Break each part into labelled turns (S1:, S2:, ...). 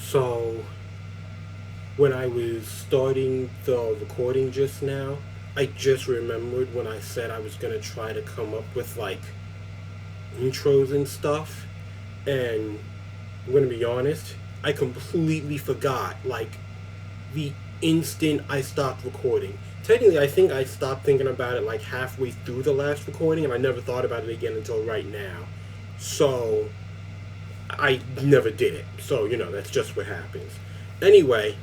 S1: So, when I was starting the recording just now, I just remembered when I said I was gonna try to come up with like intros and stuff. And I'm gonna be honest, I completely forgot. Like, the instant I stopped recording. Technically, I think I stopped thinking about it like halfway through the last recording, and I never thought about it again until right now. So, I never did it. So, that's just what happens. Anyway,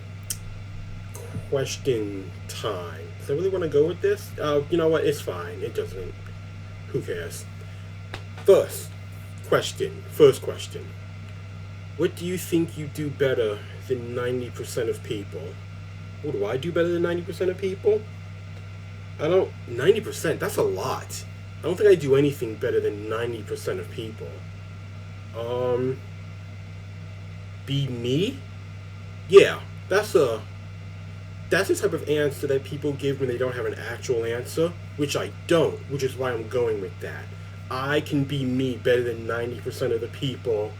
S1: question time. Does I really want to go with this? You know what? It's fine. It doesn't. Who cares? First question. What do you think you do better than 90% of people? What do I do better than 90% of people? I don't. 90%? That's a lot. I don't think I do anything better than 90% of people. Um, be me? Yeah, that's the type of answer that people give when they don't have an actual answer, which I don't, which is why I'm going with that. I can be me better than 90% of the people,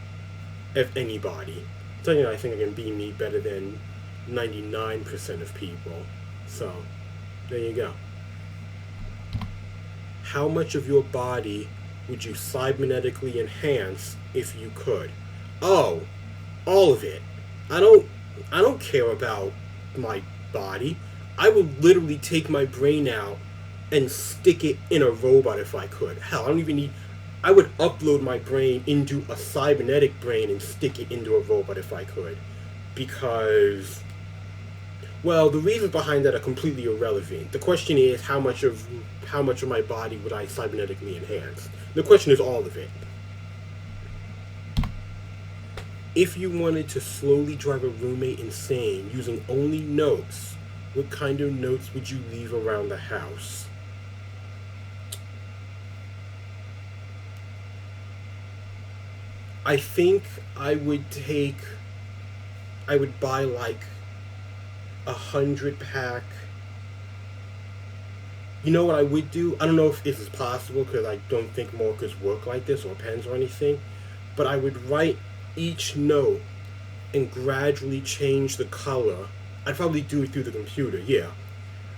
S1: if anybody. So, I think I can be me better than 99% of people. So, there you go. How much of your body would you cybernetically enhance if you could? Oh, all of it. I don't I don't care about my body. I would literally take my brain out and stick it in a robot if I could. Hell, I don't even need. I would upload my brain into a cybernetic brain and stick it into a robot if I could. Because, well, the reasons behind that are completely irrelevant. The question is how much of my body would I cybernetically enhance? The question is all of it. If you wanted to slowly drive a roommate insane using only notes, what kind of notes would you leave around the house? I think I would take. I would buy like 100 pack. You know what I would do? I don't know if this is possible because I don't think markers work like this or pens or anything. But I would write each note and gradually change the color. I'd probably do it through the computer, yeah.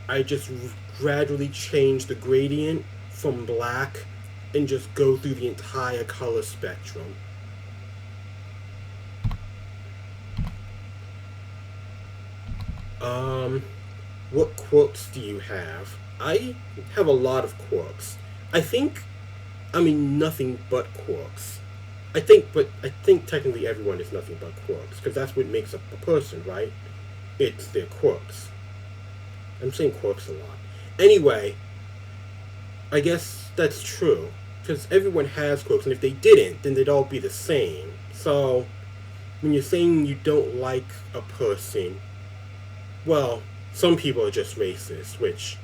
S1: I just gradually change the gradient from black and just go through the entire color spectrum. Um, what quirks do you have? I have a lot of quirks. I think, I mean, nothing but quirks. I think technically everyone is nothing but quirks because that's what makes up a person, right? It's their quirks. I'm saying quirks a lot. Anyway, I guess that's true because everyone has quirks, and if they didn't, then they'd all be the same. So when you're saying you don't like a person, well, some people are just racist, which,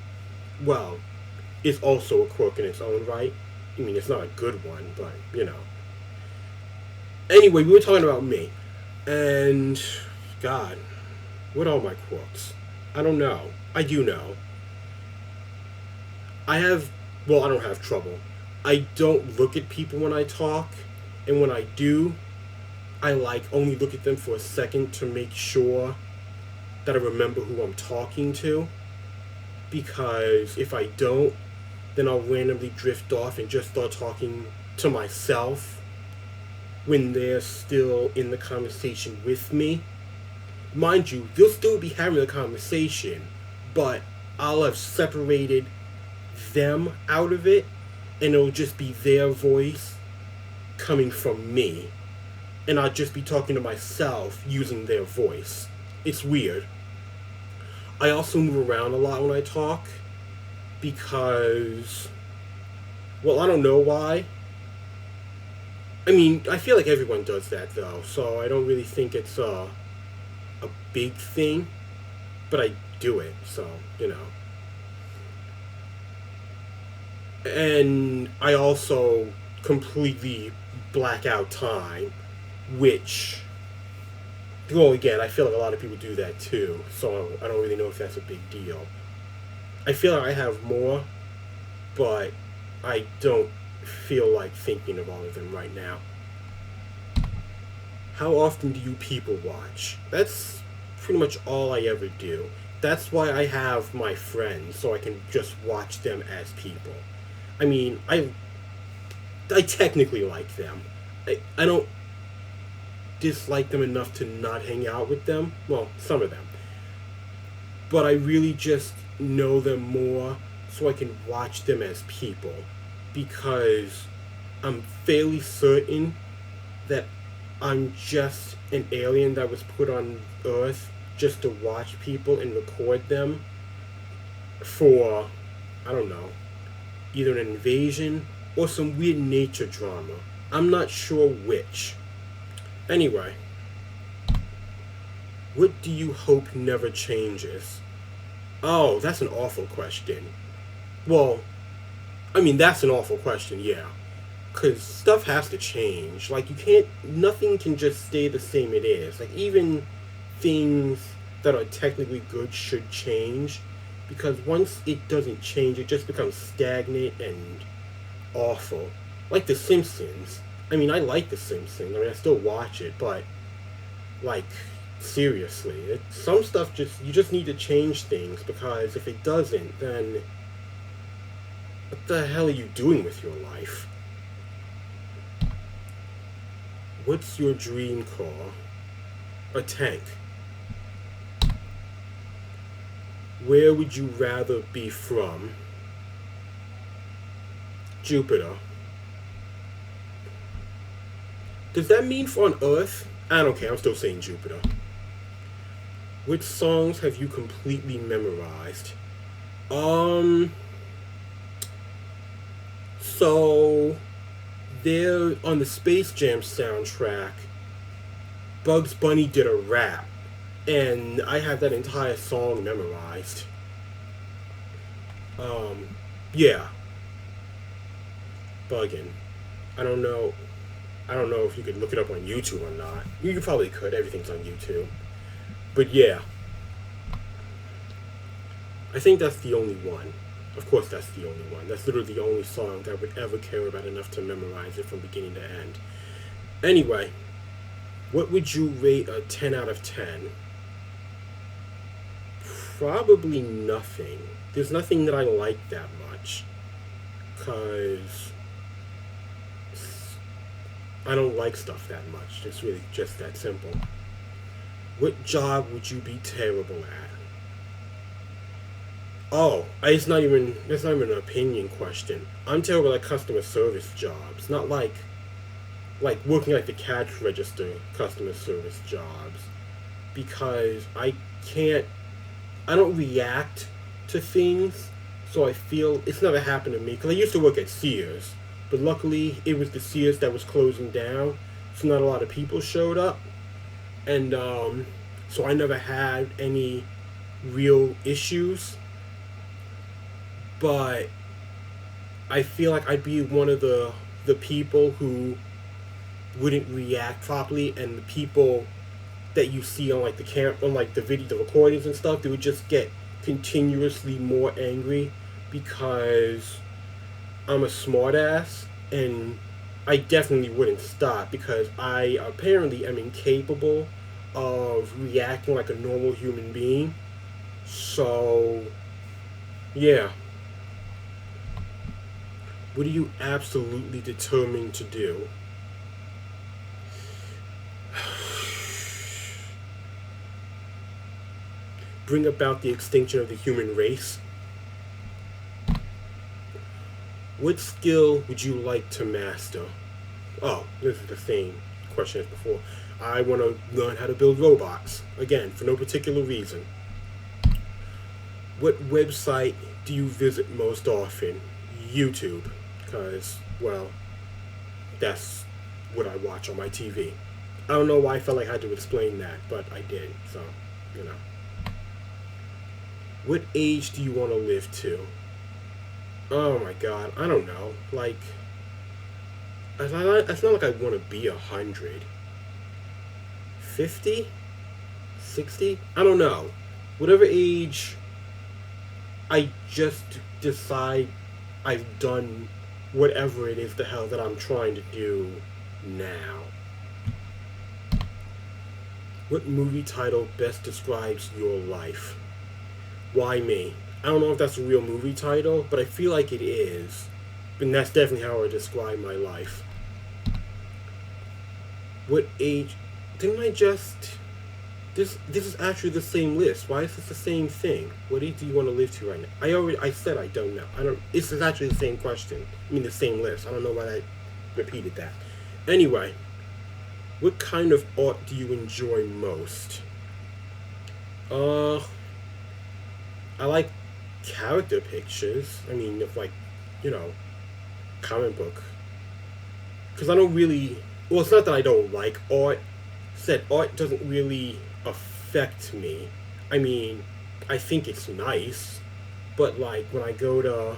S1: well, is also a quirk in its own right. I mean, it's not a good one, but Anyway, we were talking about me, and God, what are my quirks? I don't know. I do know. I have, well, I don't have trouble. I don't look at people when I talk, and when I do, I like only look at them for a second to make sure that I remember who I'm talking to. Because if I don't, then I'll randomly drift off and just start talking to myself when they're still in the conversation with me. Mind you, they'll still be having a conversation, but I'll have separated them out of it, and it'll just be their voice coming from me. And I'll just be talking to myself using their voice. It's weird. I also move around a lot when I talk because, well, I don't know why. I mean, I feel like everyone does that though, so I don't really think it's a big thing, but I do it, so, And I also completely black out time, which, well, again, I feel like a lot of people do that too, so I don't really know if that's a big deal. I feel like I have more, but I don't feel like thinking of all of them right now. How often do you people watch? That's pretty much all I ever do. That's why I have my friends, so I can just watch them as people. I mean, I technically like them. I don't dislike them enough to not hang out with them. Well, some of them. But I really just know them more so I can watch them as people. Because I'm fairly certain that I'm just an alien that was put on Earth just to watch people and record them for, I don't know, either an invasion or some weird nature drama. I'm not sure which. Anyway, what do you hope never changes? Oh, that's an awful question. Well, I mean, that's an awful question, yeah. Because stuff has to change. Like, you can't, nothing can just stay the same it is. Like, even things that are technically good should change. Because once it doesn't change, it just becomes stagnant and awful. Like The Simpsons. I mean, I like The Simpsons. I mean, I still watch it, but, like, seriously, some stuff you just need to change things, because if it doesn't, then what the hell are you doing with your life? What's your dream car? A tank. Where would you rather be from? Jupiter. Does that mean on Earth? I don't care, I'm still saying Jupiter. Which songs have you completely memorized? So there on the Space Jam soundtrack, Bugs Bunny did a rap, and I have that entire song memorized. Yeah, Buggin'. I don't know. I don't know if you could look it up on YouTube or not. You probably could. Everything's on YouTube. But yeah, I think that's the only one. Of course, that's the only one. That's literally the only song that I would ever care about enough to memorize it from beginning to end. Anyway, what would you rate a 10 out of 10? Probably nothing. There's nothing that I like that much. Because I don't like stuff that much. It's really just that simple. What job would you be terrible at? Oh, it's not even an opinion question. I'm terrible at customer service jobs, not like working at the cash register customer service jobs, because I don't react to things, so I feel it's never happened to me. Because I used to work at Sears, but luckily it was the Sears that was closing down, so not a lot of people showed up, and so I never had any real issues. But I feel like I'd be one of the people who wouldn't react properly, and the people that you see on like the recordings and stuff, they would just get continuously more angry because I'm a smartass, and I definitely wouldn't stop because I apparently am incapable of reacting like a normal human being. So, yeah. What are you absolutely determined to do? Bring about the extinction of the human race? What skill would you like to master? Oh, this is the same question as before. I want to learn how to build robots. Again, for no particular reason. What website do you visit most often? YouTube. Because, well, that's what I watch on my TV. I don't know why I felt like I had to explain that, but I did, so, you know. What age do you want to live to? Oh my god, I don't know. Like, it's not like I want to be 100. 50? 60? I don't know. Whatever age I just decide I've done whatever it is the hell that I'm trying to do now. What movie title best describes your life? Why me? I don't know if that's a real movie title, but I feel like it is. And that's definitely how I would describe my life. What age? Didn't I just? This is actually the same list. Why is this the same thing? What age do you want to live to right now? I said I don't know. I don't. This is actually the same question. I mean the same list. I don't know why I repeated that. Anyway, what kind of art do you enjoy most? I like character pictures. I mean, if like, you know, comic book. Because I don't really. Well, it's not that I don't like art. Said art doesn't really affect me. I mean, I think it's nice, but like when I go to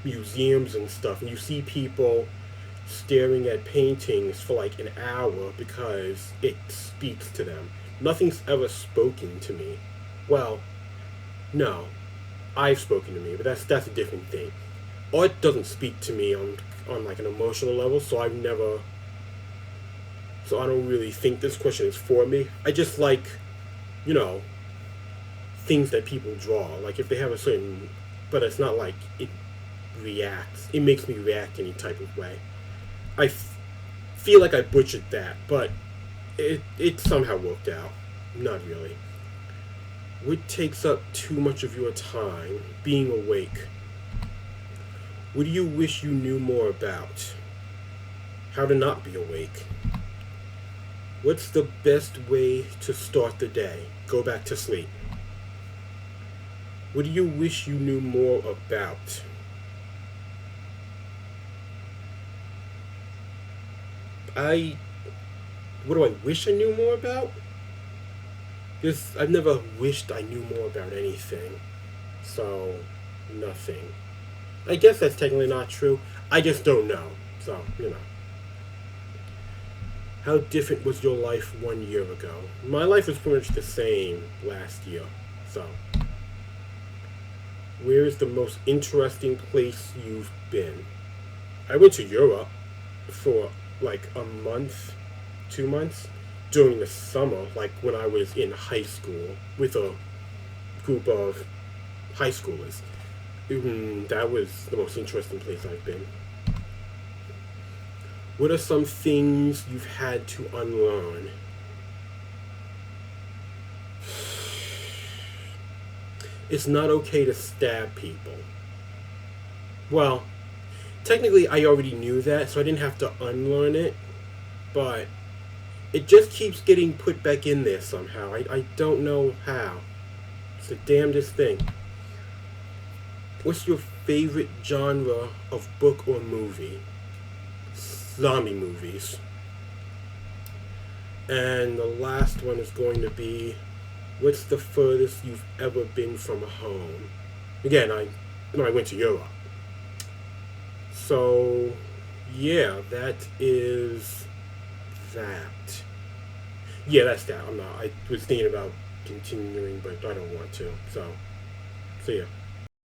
S1: museums and stuff, and you see people staring at paintings for like an hour because it speaks to them. Nothing's ever spoken to me. Well, no, I've spoken to me, but that's a different thing. Art doesn't speak to me on like an emotional level, so I don't really think this question is for me. I just like, you know, things that people draw. Like if they have a certain, but it's not like it reacts. It makes me react any type of way. Feel like I butchered that, but it somehow worked out. Not really. What takes up too much of your time? Being awake. What do you wish you knew more about? How to not be awake. What's the best way to start the day? Go back to sleep. What do you wish you knew more about? What do I wish I knew more about? Because I've never wished I knew more about anything. So, nothing. I guess that's technically not true. I just don't know. So, you know. How different was your life 1 year ago? My life was pretty much the same last year. So, where is the most interesting place you've been? I went to Europe for like a month, 2 months, during the summer, like when I was in high school with a group of high schoolers. That was the most interesting place I've been. What are some things you've had to unlearn? It's not okay to stab people. Well, technically I already knew that, so I didn't have to unlearn it, but it just keeps getting put back in there somehow. I don't know how. It's the damnedest thing. What's your favorite genre of book or movie? Zombie movies. And the last one is going to be, what's the furthest you've ever been from home? Again, I went to Europe. So, yeah, that is that. Yeah, that's that. I was thinking about continuing, but I don't want to. So, see ya.